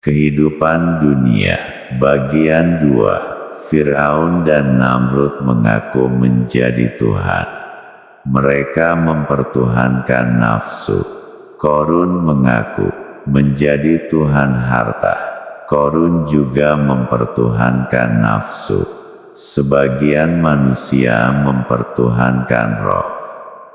Kehidupan dunia, bagian 2. Fir'aun dan Namrud mengaku menjadi Tuhan. Mereka mempertuhankan nafsu. Korun mengaku menjadi Tuhan harta. Korun juga mempertuhankan nafsu. Sebagian manusia mempertuhankan roh.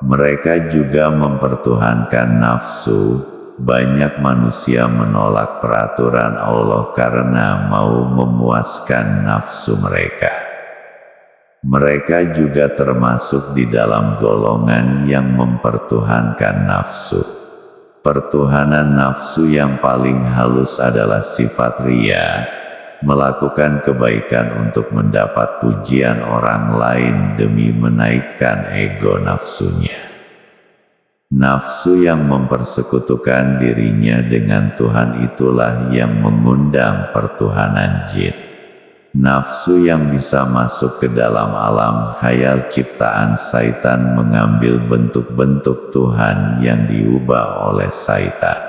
Mereka juga mempertuhankan nafsu. Banyak manusia menolak peraturan Allah karena mau memuaskan nafsu mereka. Mereka juga termasuk di dalam golongan yang mempertuhankan nafsu. Pertuhanan nafsu yang paling halus adalah sifat riya, melakukan kebaikan untuk mendapat pujian orang lain demi menaikkan ego nafsunya. Nafsu yang mempersekutukan dirinya dengan Tuhan itulah yang mengundang pertuhanan jin. Nafsu yang bisa masuk ke dalam alam khayal ciptaan syaitan mengambil bentuk-bentuk Tuhan yang diubah oleh syaitan.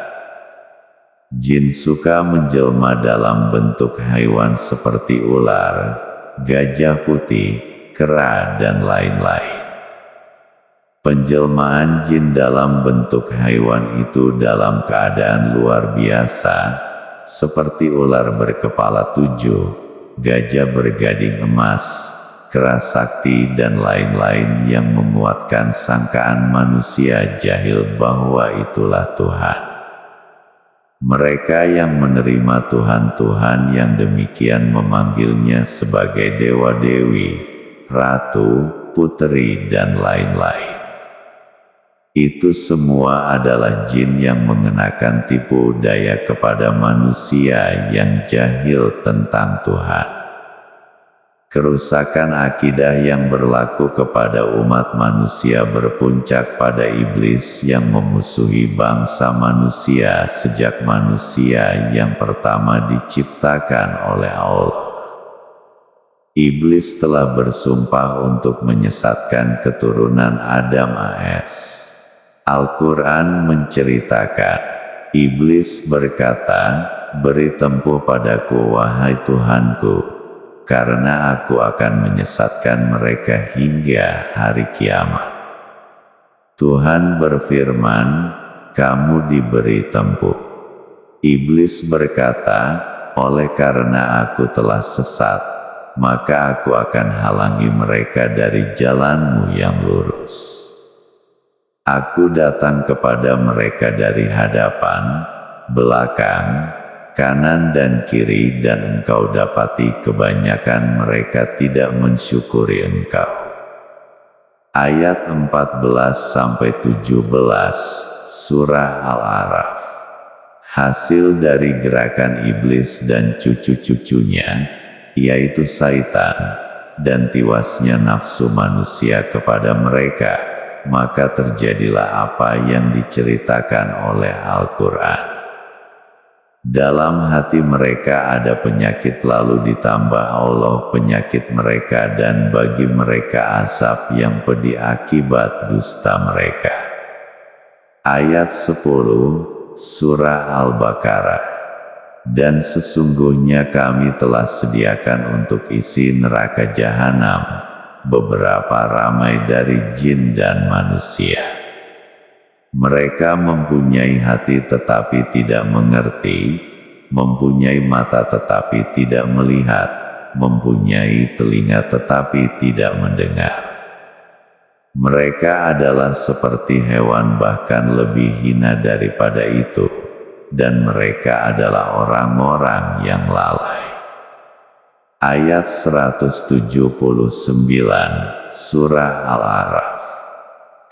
Jin suka menjelma dalam bentuk haiwan seperti ular, gajah putih, kera dan lain-lain. Penjelmaan jin dalam bentuk haiwan itu dalam keadaan luar biasa, seperti ular berkepala 7, gajah bergading emas, kera sakti dan lain-lain yang menguatkan sangkaan manusia jahil bahwa itulah Tuhan. Mereka yang menerima Tuhan-Tuhan yang demikian memanggilnya sebagai dewa-dewi, ratu, putri dan lain-lain. Itu semua adalah jin yang mengenakan tipu daya kepada manusia yang jahil tentang Tuhan. Kerusakan akidah yang berlaku kepada umat manusia berpuncak pada iblis yang memusuhi bangsa manusia sejak manusia yang pertama diciptakan oleh Allah. Iblis telah bersumpah untuk menyesatkan keturunan Adam AS. Al-Quran menceritakan, iblis berkata, "Beri tempuh padaku wahai Tuhanku, karena aku akan menyesatkan mereka hingga hari kiamat." Tuhan berfirman, "Kamu diberi tempuh." Iblis berkata, "Oleh karena aku telah sesat, maka aku akan halangi mereka dari jalanmu yang lurus. Aku datang kepada mereka dari hadapan, belakang, kanan dan kiri dan engkau dapati kebanyakan mereka tidak mensyukuri engkau." Ayat 14-17 Surah Al-A'raf. Hasil dari gerakan iblis dan cucu-cucunya, yaitu syaitan, dan tiwasnya nafsu manusia kepada mereka, maka terjadilah apa yang diceritakan oleh Al-Quran. Dalam hati mereka ada penyakit lalu ditambah Allah penyakit mereka dan bagi mereka azab yang pedih akibat dusta mereka. Ayat 10, Surah Al-Baqarah. Dan sesungguhnya kami telah sediakan untuk isi neraka jahanam beberapa ramai dari jin dan manusia. Mereka mempunyai hati tetapi tidak mengerti, mempunyai mata tetapi tidak melihat, mempunyai telinga tetapi tidak mendengar. Mereka adalah seperti hewan bahkan lebih hina daripada itu, dan mereka adalah orang-orang yang lalai. Ayat 179, Surah Al-A'raf.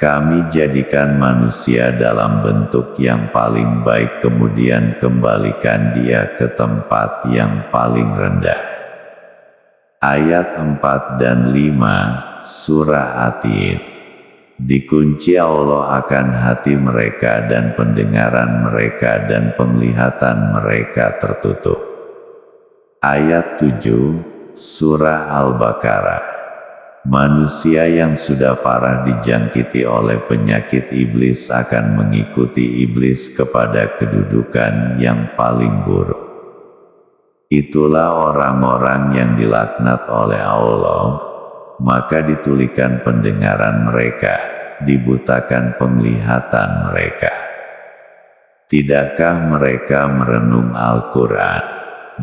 Kami jadikan manusia dalam bentuk yang paling baik kemudian kembalikan dia ke tempat yang paling rendah. Ayat 4 dan 5, Surah At-Tin. Dikunci Allah akan hati mereka dan pendengaran mereka dan penglihatan mereka tertutup. Ayat 7, Surah Al-Baqarah. Manusia yang sudah parah dijangkiti oleh penyakit iblis akan mengikuti iblis kepada kedudukan yang paling buruk. Itulah orang-orang yang dilaknat oleh Allah, maka ditulikan pendengaran mereka, dibutakan penglihatan mereka. Tidakkah mereka merenung Al-Quran?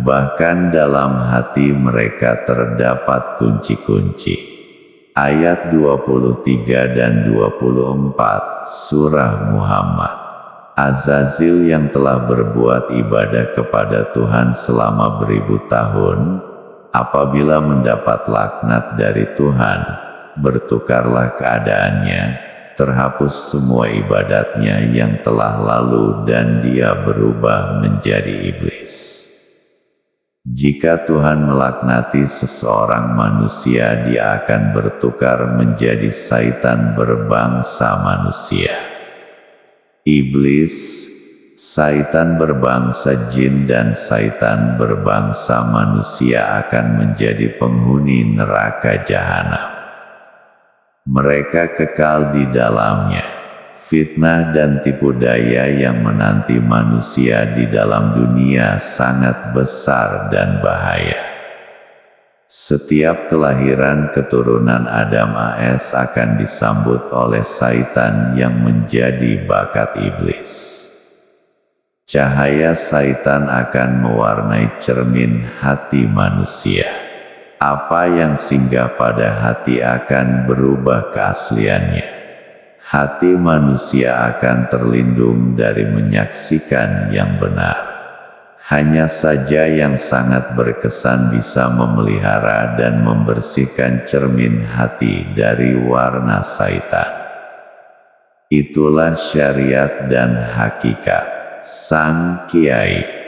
Bahkan dalam hati mereka terdapat kunci-kunci. Ayat 23 dan 24, Surah Muhammad. Azazil yang telah berbuat ibadah kepada Tuhan selama beribu tahun, apabila mendapat laknat dari Tuhan, bertukarlah keadaannya, terhapus semua ibadatnya yang telah lalu dan dia berubah menjadi iblis. Jika Tuhan melaknati seseorang manusia, dia akan bertukar menjadi syaitan berbangsa manusia. Iblis, syaitan berbangsa jin dan syaitan berbangsa manusia akan menjadi penghuni neraka jahanam. Mereka kekal di dalamnya. Fitnah dan tipu daya yang menanti manusia di dalam dunia sangat besar dan bahaya. Setiap kelahiran keturunan Adam AS akan disambut oleh syaitan yang menjadi bakat iblis. Cahaya syaitan akan mewarnai cermin hati manusia. Apa yang singgah pada hati akan berubah keasliannya. Hati manusia akan terlindung dari menyaksikan yang benar. Hanya saja yang sangat berkesan bisa memelihara dan membersihkan cermin hati dari warna syaitan. Itulah syariat dan hakikat Sang Kiai.